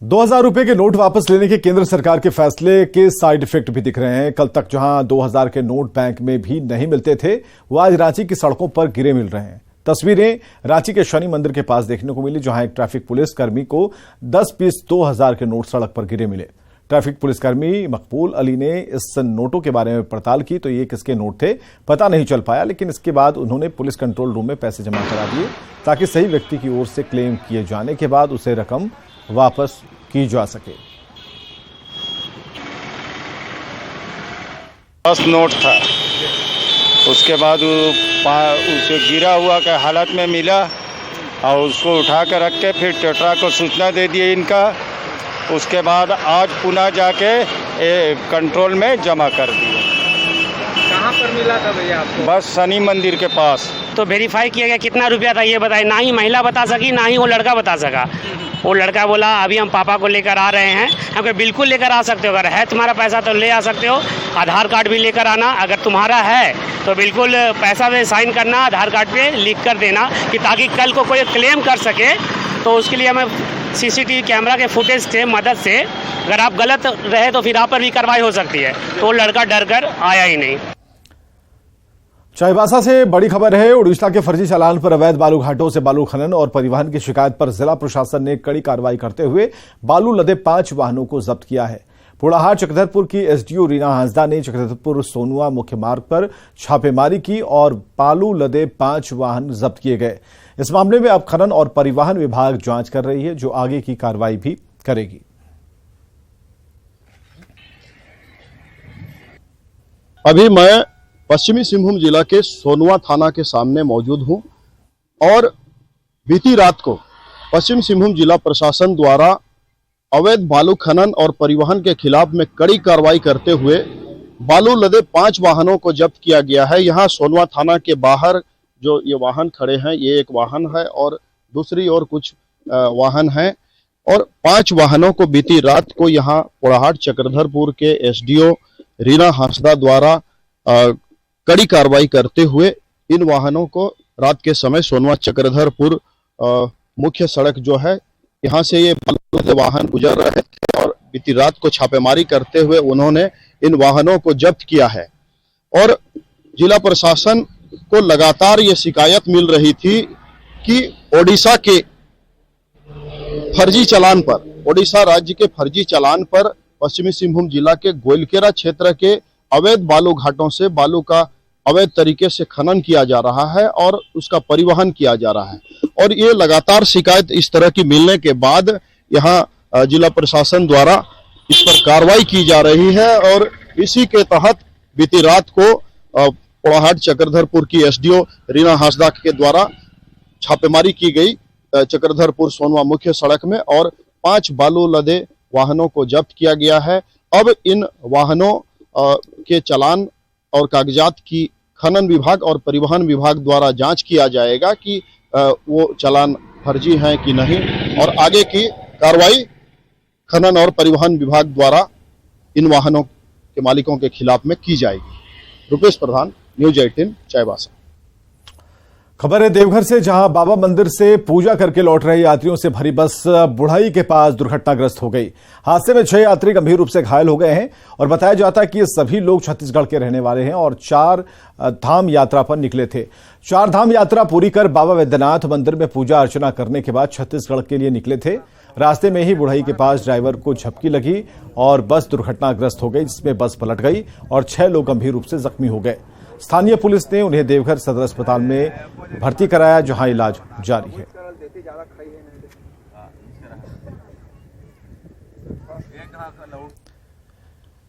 2000 रुपए के नोट वापस लेने के केंद्र सरकार के फैसले के साइड इफेक्ट भी दिख रहे हैं। कल तक जहां 2000 के नोट बैंक में भी नहीं मिलते थे, वो आज रांची की सड़कों पर गिरे मिल रहे हैं। तस्वीरें रांची के शनि मंदिर के पास देखने को मिली, जहां एक ट्रैफिक पुलिस कर्मी को 10 पीस 2000 के नोट सड़क पर गिरे मिले। ट्रैफिक पुलिसकर्मी मकबूल अली ने इस नोटों के बारे में पड़ताल की तो ये किसके नोट थे पता नहीं चल पाया, लेकिन इसके बाद उन्होंने पुलिस कंट्रोल रूम में पैसे जमा करा दिए ताकि सही व्यक्ति की ओर से क्लेम किए जाने के बाद उसे रकम वापस की जा सके। 10 नोट था, उसके बाद उसे गिरा हुआ के हालत में मिला और उसको उठा कर रख के फिर टेट्रा को सूचना दे दिए इनका। उसके बाद आज पुनः जाके कंट्रोल में जमा कर दिए। कहाँ पर मिला था भैया आपको? बस शनि मंदिर के पास। तो वेरीफाई किया गया कितना रुपया था ये बताए, ना ही महिला बता सकी ना ही वो लड़का बता सका। वो लड़का बोला अभी हम पापा को लेकर आ रहे हैं। हम कहे बिल्कुल लेकर आ सकते हो, अगर है तुम्हारा पैसा तो ले आ सकते हो, आधार कार्ड भी लेकर आना, अगर तुम्हारा है तो बिल्कुल पैसा में साइन करना, आधार कार्ड पे लिख कर देना कि ताकि कल को कोई क्लेम कर सके। तो उसके लिए हमें सीसीटीवी कैमरा के फुटेज से मदद से अगर आप गलत रहे तो फिर आप पर भी कार्रवाई हो सकती है। तो वो लड़का डर कर आया ही नहीं। चाईबासा से बड़ी खबर है। उड़ीसा के फर्जी चालान पर अवैध बालू घाटों से बालू खनन और परिवहन की शिकायत पर जिला प्रशासन ने कड़ी कार्रवाई करते हुए बालू लदे 5 वाहनों को जब्त किया है। पुड़ाहाट चक्रधरपुर की एसडीओ रीना हांसदा ने चक्रधरपुर सोनुआ मुख्य मार्ग पर छापेमारी की और बालू लदे 5 वाहन जब्त किए गए। इस मामले में अब खनन और परिवहन विभाग जांच कर रही है, जो आगे की कार्रवाई भी करेगी। अभी मैं पश्चिमी सिंहभूम जिला के सोनुआ थाना के सामने मौजूद हूं और बीती रात को पश्चिम सिंहभूम जिला प्रशासन द्वारा अवैध बालू खनन और परिवहन के खिलाफ में कड़ी कार्रवाई करते हुए बालू लदे 5 वाहनों को जब्त किया गया है। यहां सोनुआ थाना के बाहर जो ये वाहन खड़े हैं, ये एक वाहन है और दूसरी और कुछ वाहन हैं और 5 वाहनों को बीती रात को यहां पुड़ाहाट चक्रधरपुर के एसडीओ रीना हांसदा द्वारा कड़ी कार्रवाई करते हुए इन वाहनों को रात के समय सोनुआ चक्रधरपुर मुख्य सड़क जो है, यहाँ से ये वाहन गुजर रहे थे और बीती रात को छापेमारी करते हुए उन्होंने इन वाहनों को जब्त किया है। और जिला प्रशासन को लगातार ये शिकायत मिल रही थी कि ओडिशा के फर्जी चालान पर, ओडिशा राज्य के फर्जी चालान पर पश्चिमी सिंहभूम जिला के गोइलकेरा क्षेत्र के अवैध बालू घाटों से बालू का अवैध तरीके से खनन किया जा रहा है और उसका परिवहन किया जा रहा है। और ये लगातार शिकायत इस तरह की मिलने के बाद यहाँ जिला प्रशासन द्वारा इस पर कार्रवाई की जा रही है और इसी के तहत बीती रात को पुड़ाहाट चक्रधरपुर की एसडीओ रीना हांसदा के द्वारा छापेमारी की गई चक्रधरपुर सोनुआ मुख्य सड़क में और 5 बालू लदे वाहनों को जब्त किया गया है। अब इन वाहनों के चालान और कागजात की खनन विभाग और परिवहन विभाग द्वारा जांच किया जाएगा कि वो चालान फर्जी हैं कि नहीं और आगे की कार्रवाई खनन और परिवहन विभाग द्वारा इन वाहनों के मालिकों के खिलाफ में की जाएगी। रुपेश प्रधान, न्यूज 18, चाईबासा। खबर है देवघर से, जहां बाबा मंदिर से पूजा करके लौट रहे यात्रियों से भरी बस बुढ़ाई के पास दुर्घटनाग्रस्त हो गई। हादसे में 6 यात्री गंभीर रूप से घायल हो गए हैं और बताया जाता है कि ये सभी लोग छत्तीसगढ़ के रहने वाले हैं और 4 धाम यात्रा पर निकले थे। 4 धाम यात्रा पूरी कर बाबा वैद्यनाथ मंदिर में पूजा अर्चना करने के बाद छत्तीसगढ़ के लिए निकले थे। रास्ते में ही बुढ़ाई के पास ड्राइवर को झपकी लगी और बस दुर्घटनाग्रस्त हो गई, जिसमें बस पलट गई और 6 लोग गंभीर रूप से जख्मी हो गए। स्थानीय पुलिस ने उन्हें देवघर सदर अस्पताल में भर्ती कराया, जहां इलाज जारी है।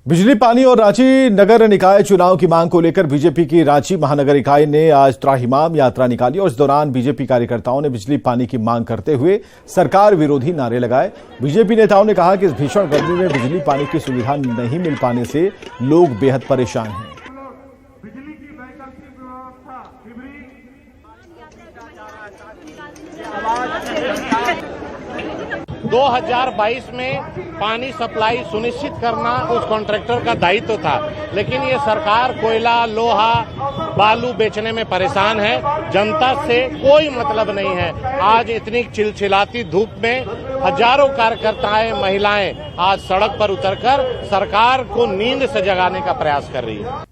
बिजली, पानी और रांची नगर निकाय चुनाव की मांग को लेकर बीजेपी की रांची महानगर इकाई ने आज त्राहिमाम यात्रा निकाली और इस दौरान बीजेपी कार्यकर्ताओं ने बिजली पानी की मांग करते हुए सरकार विरोधी नारे लगाए। बीजेपी नेताओं ने कहा कि इस भीषण गर्मी में बिजली पानी की सुविधा नहीं मिल पाने से लोग बेहद परेशान हैं। 2022 में पानी सप्लाई सुनिश्चित करना उस कॉन्ट्रैक्टर का दायित्व था, लेकिन ये सरकार कोयला, लोहा बालू बेचने में परेशान है। जनता से कोई मतलब नहीं है। आज इतनी चिलचिलाती धूप में हजारों कार्यकर्ताएं, महिलाएं आज सड़क पर उतरकर सरकार को नींद से जगाने का प्रयास कर रही है।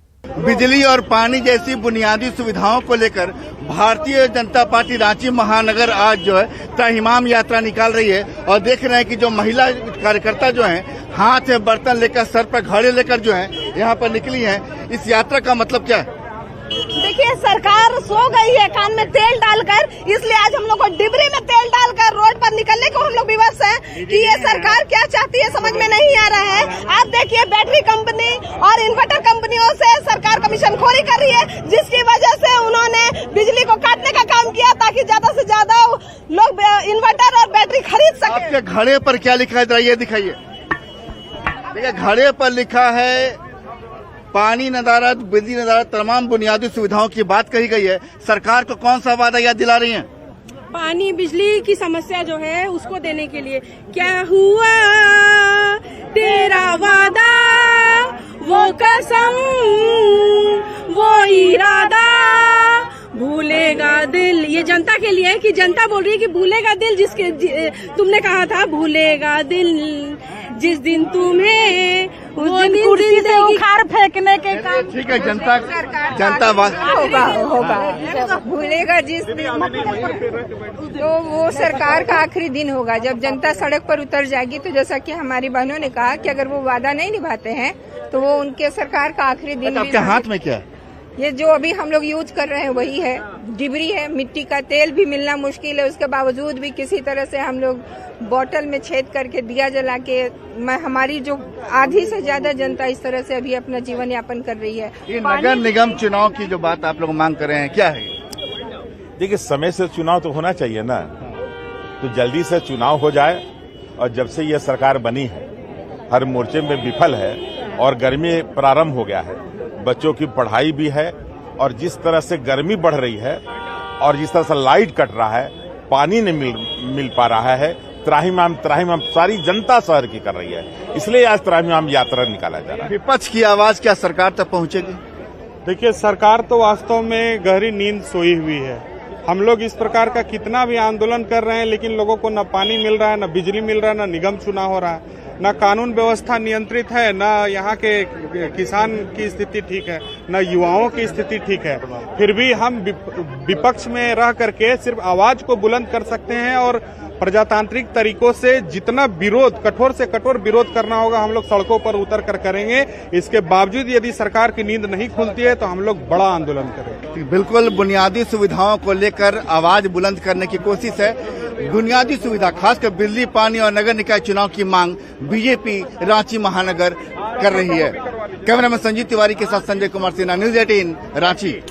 बिजली और पानी जैसी बुनियादी सुविधाओं को लेकर भारतीय जनता पार्टी रांची महानगर आज जो है त्राहिमाम यात्रा निकाल रही है और देख रहे हैं कि जो महिला कार्यकर्ता जो हैं हाथ में बर्तन लेकर, सर पर घड़े लेकर जो है यहाँ पर निकली हैं। इस यात्रा का मतलब क्या है? देखिए, सरकार सो गई है कान में तेल डालकर, इसलिए आज हम लोग को डिबरी में तेल डालकर रोड पर निकलने को हम लोग विवश हैं कि ये सरकार क्या चाहती है, समझ में नहीं आ रहा है। आप देखिए, बैटरी कंपनी और इन्वर्टर कंपनियों से सरकार कमीशनखोरी कर रही है, जिसकी वजह से उन्होंने बिजली को काटने का काम किया ताकि ज्यादा से ज्यादा लोग इन्वर्टर और बैटरी खरीद सके। आपके घड़े पर क्या लिखा है, ये दिखाइए। देखिए, घड़े पर लिखा है पानी नदारत, बिजली नदारत, तमाम बुनियादी सुविधाओं की बात कही गई है। सरकार को कौन सा वादा याद दिला रही हैं? पानी बिजली की समस्या जो है उसको देने के लिए। क्या हुआ तेरा वादा, वो कसम, वो इरादा, भूलेगा दिल। ये जनता के लिए है कि जनता बोल रही है कि भूलेगा दिल, जिसके तुमने कहा था भूलेगा दिल जिस दिन तुम्हें वो दिन कुर्सी से उखाड़ फेंकने के काम। ठीक है, जनता होगा भूलेगा जिस दिन, तो वो सरकार का आखिरी दिन होगा जब जनता सड़क पर उतर जाएगी। तो जैसा कि हमारी बहनों ने कहा कि अगर वो वादा नहीं निभाते हैं तो वो उनके सरकार का आखिरी दिन। आपके हाथ में क्या है? ये जो अभी हम लोग यूज कर रहे हैं वही है, डिबरी है। मिट्टी का तेल भी मिलना मुश्किल है, उसके बावजूद भी किसी तरह से हम लोग बोतल में छेद करके, दिया जला के, हमारी जो आधी से ज्यादा जनता इस तरह से अभी अपना जीवन यापन कर रही है। ये नगर निगम चुनाव की जो बात आप लोग मांग कर रहे हैं, क्या है? देखिए, समय से चुनाव तो होना चाहिए ना, तो जल्दी से चुनाव हो जाए। और जब से यह सरकार बनी है हर मोर्चे में विफल है और गर्मी प्रारंभ हो गया है, बच्चों की पढ़ाई भी है, और जिस तरह से गर्मी बढ़ रही है और जिस तरह से लाइट कट रहा है, पानी नहीं मिल पा रहा है, त्राहिमाम सारी जनता शहर की कर रही है, इसलिए आज त्राहिमाम यात्रा निकाला जा रहा है। विपक्ष की आवाज क्या सरकार तक पहुंचेगी? देखिए, सरकार तो वास्तव में गहरी नींद सोई हुई है। हम लोग इस प्रकार का कितना भी आंदोलन कर रहे हैं, लेकिन लोगों को न पानी मिल रहा है, न बिजली मिल रहा है, न निगम चुनाव हो रहा है, न कानून व्यवस्था नियंत्रित है, न यहाँ के किसान की स्थिति ठीक है, न युवाओं की स्थिति ठीक है। फिर भी हम विपक्ष में रह करके सिर्फ आवाज को बुलंद कर सकते हैं और प्रजातांत्रिक तरीकों से जितना विरोध, कठोर से कठोर विरोध करना होगा, हम लोग सड़कों पर उतर कर करेंगे। इसके बावजूद यदि सरकार की नींद नहीं खुलती है तो हम लोग बड़ा आंदोलन करेंगे। बिल्कुल, बुनियादी सुविधाओं को लेकर आवाज बुलंद करने की कोशिश है। बुनियादी सुविधा, खासकर बिजली, पानी और नगर निकाय चुनाव की मांग बीजेपी रांची महानगर कर रही है। कैमरामैन संजीव तिवारी के साथ संजय कुमार सिन्हा, न्यूज 18 रांची।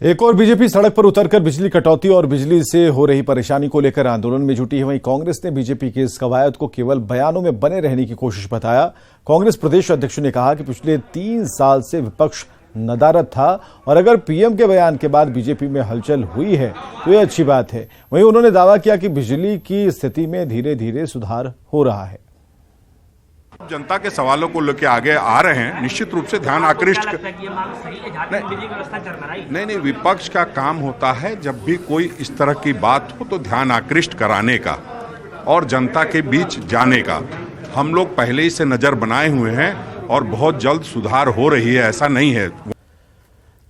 एक और बीजेपी सड़क पर उतरकर बिजली कटौती और बिजली से हो रही परेशानी को लेकर आंदोलन में जुटी है। वहीं कांग्रेस ने बीजेपी की इस कवायद को केवल बयानों में बने रहने की कोशिश बताया। कांग्रेस प्रदेश अध्यक्ष ने कहा कि पिछले 3 साल से विपक्ष नदारद था और अगर पीएम के बयान के बाद बीजेपी में हलचल हुई है तो यह अच्छी बात है। वहीं उन्होंने दावा किया कि बिजली की स्थिति में धीरे धीरे सुधार हो रहा है। जनता के सवालों को लेकर आगे आ रहे हैं, निश्चित रूप से ध्यान आकृष्ट नहीं, विपक्ष का काम होता है जब भी कोई इस तरह की बात हो तो ध्यान आकृष्ट कराने का और जनता के बीच जाने का। हम लोग पहले ही से नजर बनाए हुए हैं और बहुत जल्द सुधार हो रही है, ऐसा नहीं है।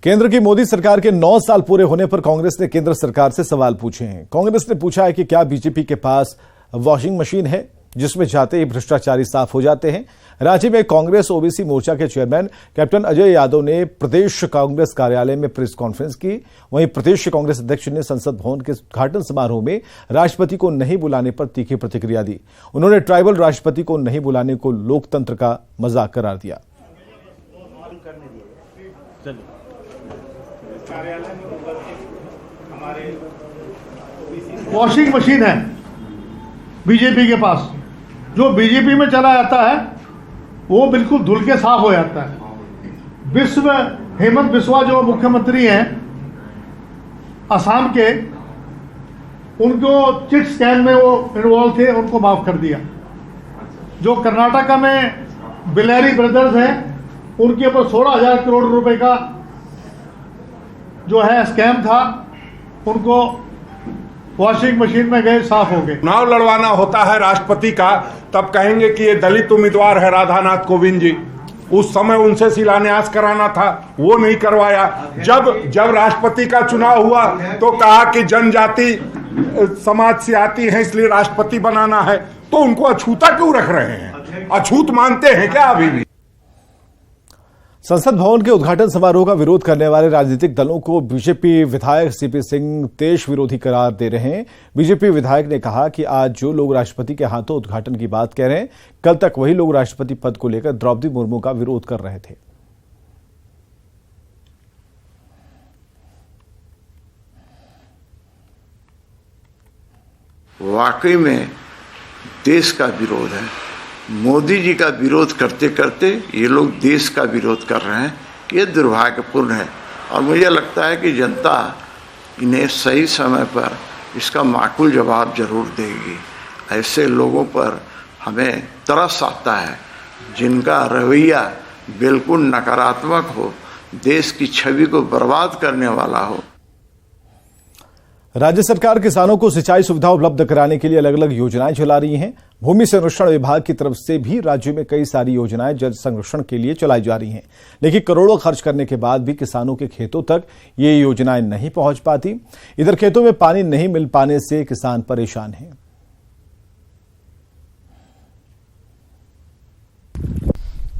केंद्र की मोदी सरकार के 9 साल पूरे होने पर कांग्रेस ने केंद्र सरकार से सवाल पूछे हैं। कांग्रेस ने पूछा है कि क्या बीजेपी के पास वॉशिंग मशीन है जिसमें जाते ही भ्रष्टाचारी साफ हो जाते हैं। रांची में कांग्रेस ओबीसी मोर्चा के चेयरमैन कैप्टन अजय यादव ने प्रदेश कांग्रेस कार्यालय में प्रेस कॉन्फ्रेंस की। वहीं प्रदेश कांग्रेस अध्यक्ष ने संसद भवन के उद्घाटन समारोह में राष्ट्रपति को नहीं बुलाने पर तीखी प्रतिक्रिया दी। उन्होंने ट्राइबल राष्ट्रपति को नहीं बुलाने को लोकतंत्र का मजाक करार दिया। वॉशिंग मशीन है बीजेपी के पास, जो बीजेपी में चला जाता है वो बिल्कुल धुल के साफ हो जाता है। हेमंत बिस्वा जो मुख्यमंत्री हैं असम के, उनको चिट स्कैम में वो इन्वॉल्व थे, उनको माफ कर दिया। जो कर्नाटका में बिलारी ब्रदर्स हैं, उनके ऊपर 16,000 करोड़ रुपए का जो है स्कैम था उनको वॉशिंग मशीन में गए, साफ हो गए। चुनाव लड़वाना होता है राष्ट्रपति का, तब कहेंगे कि ये दलित उम्मीदवार है राधानाथ कोविंद जी। उस समय उनसे शिलान्यास कराना था, वो नहीं करवाया। जब राष्ट्रपति का चुनाव हुआ तो कहा कि जनजाति समाज से आती है इसलिए राष्ट्रपति बनाना है। तो उनको अछूता क्यों रख रहे हैं? अछूत मानते हैं क्या अभी भी? संसद भवन के उद्घाटन समारोह का विरोध करने वाले राजनीतिक दलों को बीजेपी विधायक सीपी सिंह देश विरोधी करार दे रहे हैं। बीजेपी विधायक ने कहा कि आज जो लोग राष्ट्रपति के हाथों उद्घाटन की बात कह रहे हैं, कल तक वही लोग राष्ट्रपति पद को लेकर द्रौपदी मुर्मू का विरोध कर रहे थे। वाकई में देश का विरोध है। मोदी जी का विरोध करते करते ये लोग देश का विरोध कर रहे हैं। ये दुर्भाग्यपूर्ण है और मुझे लगता है कि जनता इन्हें सही समय पर इसका माकूल जवाब जरूर देगी। ऐसे लोगों पर हमें तरस आता है जिनका रवैया बिल्कुल नकारात्मक हो, देश की छवि को बर्बाद करने वाला हो। राज्य सरकार किसानों को सिंचाई सुविधा उपलब्ध कराने के लिए अलग अलग योजनाएं चला रही हैं। भूमि संरक्षण विभाग की तरफ से भी राज्य में कई सारी योजनाएं जल संरक्षण के लिए चलाई जा रही हैं, लेकिन करोड़ों खर्च करने के बाद भी किसानों के खेतों तक ये योजनाएं नहीं पहुंच पाती। इधर खेतों में पानी नहीं मिल पाने से किसान परेशान हैं।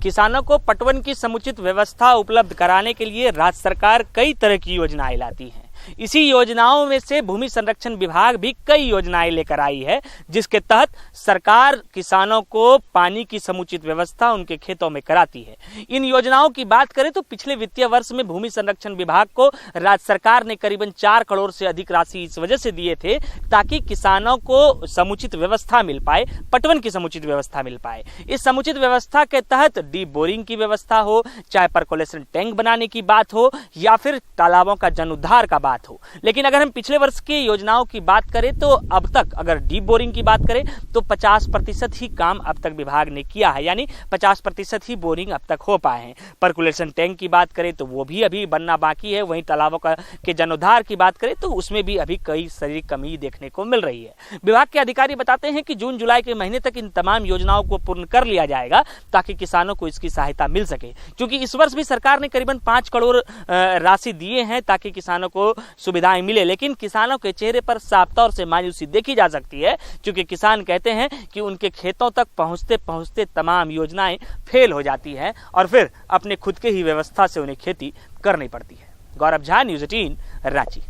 किसानों को पटवन की समुचित व्यवस्था उपलब्ध कराने के लिए राज्य सरकार कई तरह की योजनाएं लाती है। इसी योजनाओं में से भूमि संरक्षण विभाग भी कई योजनाएं लेकर आई है, जिसके तहत सरकार किसानों को पानी की समुचित व्यवस्था उनके खेतों में कराती है। इन योजनाओं की बात करें तो पिछले वित्तीय वर्ष में भूमि संरक्षण विभाग को राज्य सरकार ने करीबन 4 करोड़ से अधिक राशि इस वजह से दिए थे ताकि किसानों को समुचित व्यवस्था मिल पाए, पटवन की समुचित व्यवस्था मिल पाए। इस समुचित व्यवस्था के तहत डीप बोरिंग की व्यवस्था हो, चाहे परकोलेशन टैंक बनाने की बात हो या फिर तालाबों का जन-उद्धार का बात हो। लेकिन अगर हम पिछले वर्ष की योजनाओं की बात करें तो अब तक अगर डीप बोरिंग की बात करें तो 50% ही काम अब तक विभाग ने किया है, यानी 50% ही बोरिंग अब तक हो पाए हैं। परकुलेशन टैंक की बात करें तो वो भी अभी बनना बाकी है। वहीं तालाबों के जन-उद्धार की बात करें तो उसमें भी अभी कई सारी कमी देखने को मिल रही है। विभाग के अधिकारी बताते हैं कि जून जुलाई के महीने तक इन तमाम योजनाओं को पूर्ण कर लिया जाएगा ताकि किसानों को इसकी सहायता मिल सके। क्योंकि इस वर्ष भी सरकार ने करीबन 5 करोड़ राशि दिए हैं ताकि किसानों को सुविधाएं मिले, लेकिन किसानों के चेहरे पर साफ तौर से मायूसी देखी जा सकती है, क्योंकि किसान कहते हैं कि उनके खेतों तक पहुंचते पहुंचते तमाम योजनाएं फेल हो जाती हैं और फिर अपने खुद के ही व्यवस्था से उन्हें खेती करनी पड़ती है। गौरव झा, न्यूज़ 18, रांची।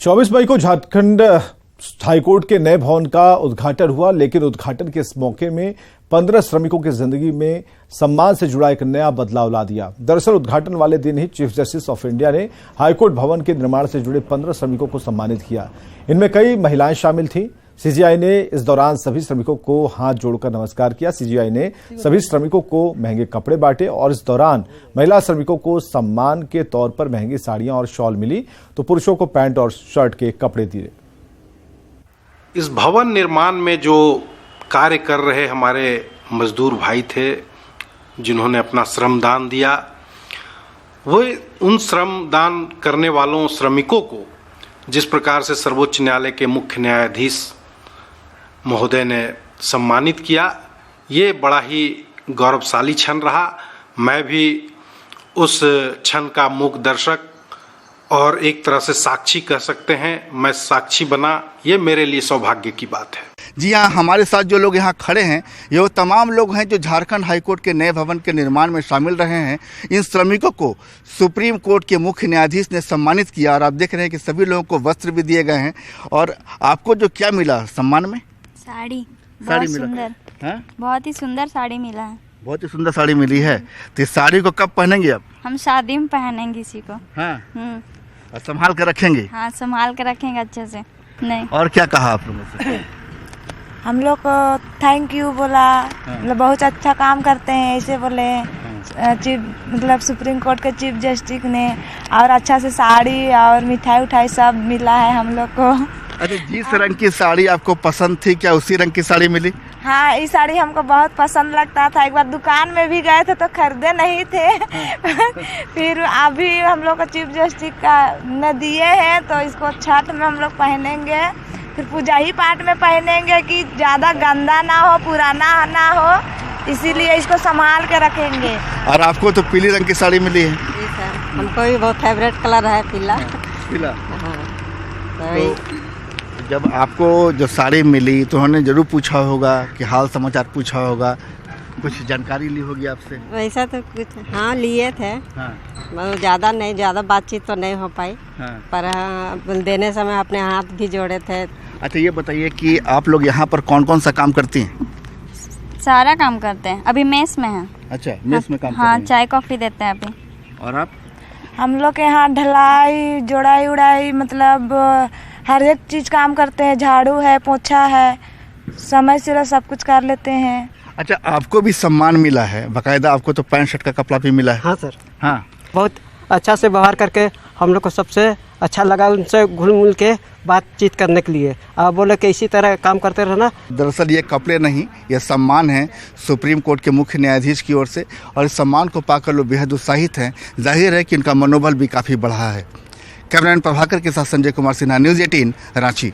24 मई को झारखंड हाईकोर्ट के नए भवन का उद्घाटन हुआ, लेकिन उद्घाटन के इस मौके में 15 श्रमिकों की जिंदगी में सम्मान से जुड़ा एक नया बदलाव ला दिया। दरअसल उद्घाटन वाले दिन ही चीफ जस्टिस ऑफ इंडिया ने हाईकोर्ट भवन के निर्माण से जुड़े 15 श्रमिकों को सम्मानित किया। इनमें कई महिलाएं शामिल थीं। सीजीआई ने इस दौरान सभी श्रमिकों को हाथ जोड़कर नमस्कार किया। सीजीआई ने सभी श्रमिकों को महंगे कपड़े बांटे और इस दौरान महिला श्रमिकों को सम्मान के तौर पर महंगी साड़ियां और शॉल मिली, तो पुरुषों को पैंट और शर्ट के कपड़े दिए। इस भवन निर्माण में जो कार्य कर रहे हमारे मजदूर भाई थे, जिन्होंने अपना श्रमदान दिया, वो उन श्रमदान करने वालों श्रमिकों को जिस प्रकार से सर्वोच्च न्यायालय के मुख्य न्यायाधीश महोदय ने सम्मानित किया, ये बड़ा ही गौरवशाली क्षण रहा। मैं भी उस क्षण का मूक दर्शक और एक तरह से साक्षी कह सकते हैं, मैं साक्षी बना। ये मेरे लिए सौभाग्य की बात है। जी हाँ, हमारे साथ जो लोग यहाँ खड़े हैं ये वो तमाम लोग हैं जो झारखंड हाईकोर्ट के नए भवन के निर्माण में शामिल रहे हैं। इन श्रमिकों को सुप्रीम कोर्ट के मुख्य न्यायाधीश ने सम्मानित किया और आप देख रहे हैं कि सभी लोगों को वस्त्र भी दिए गए हैं। और आपको जो क्या मिला सम्मान में? साड़ी साड़ी बहुत मिला सुंदर, बहुत ही सुंदर साड़ी मिला है। बहुत ही सुंदर साड़ी मिली है। तो इस साड़ी को कब पहनेंगे आप? हम शादी में पहनेंगे इसी को। हाँ, और संभाल कर रखेंगे? हाँ, संभाल कर रखेंगे अच्छे से। नहीं, और क्या कहा आप लोगों से? हम लोग को थैंक यू बोला, मतलब बहुत अच्छा काम करते हैं ऐसे बोले। चीफ मतलब सुप्रीम कोर्ट के चीफ जस्टिस ने, और अच्छा से साड़ी और मिठाई उठाई सब मिला है हम लोग को। अरे जिस रंग की साड़ी आपको पसंद थी, क्या उसी रंग की साड़ी मिली? हाँ, ये साड़ी हमको बहुत पसंद लगता था। एक बार दुकान में भी गए थे तो खरीदे नहीं थे। फिर अभी हम लोग को चीफ जस्टिस का न दिए हैं, तो इसको छठ में हम लोग पहनेंगे, फिर पूजा ही पाठ में पहनेंगे कि ज़्यादा गंदा ना हो, पुराना ना हो, इसीलिए इसको संभाल के रखेंगे। और आपको तो पीली रंग की साड़ी मिली है? जी सर, हमको भी बहुत फेवरेट कलर है पीला। पीला। हाँ। तो जब आपको जो साड़ी मिली तो उन्होंने जरूर पूछा होगा कि हाल समाचार पूछा होगा, कुछ जानकारी ली होगी आपसे? वैसा तो कुछ हाँ लिए थे। हाँ। मतलब ज़्यादा नहीं, ज़्यादा बातचीत तो नहीं हो पाई। हाँ। पर हाँ, देने समय अपने हाथ भी जोड़े थे। अच्छा, ये बताइए कि आप लोग यहाँ पर कौन कौन सा काम करती हैं? सारा काम करते हैं, अभी मेस में हैं। अच्छा, मेस में काम हाँ, चाय कॉफी देते हैं अभी। और आप? हम लोग के यहाँ ढलाई, जोड़ाई उड़ाई, मतलब हर एक चीज़ काम करते हैं। झाड़ू है, पोछा है, समय से सब कुछ कर लेते हैं। अच्छा, आपको भी सम्मान मिला है बाकायदा, आपको तो पैंट शर्ट का कपड़ा भी मिला है? हाँ सर। हाँ, बहुत अच्छा से व्यवहार करके हम लोग को सबसे अच्छा लगा, उनसे घुल मिल के बातचीत करने के लिए। आप बोले कि इसी तरह काम करते रहना। दरअसल ये कपड़े नहीं, ये सम्मान है सुप्रीम कोर्ट के मुख्य न्यायाधीश की ओर से, और इस सम्मान को पाकर लोग बेहद उत्साहित हैं। जाहिर है कि इनका मनोबल भी काफ़ी बढ़ा है। कैमरामैन प्रभाकर के साथ संजय कुमार सिन्हा, न्यूज़ 18 रांची।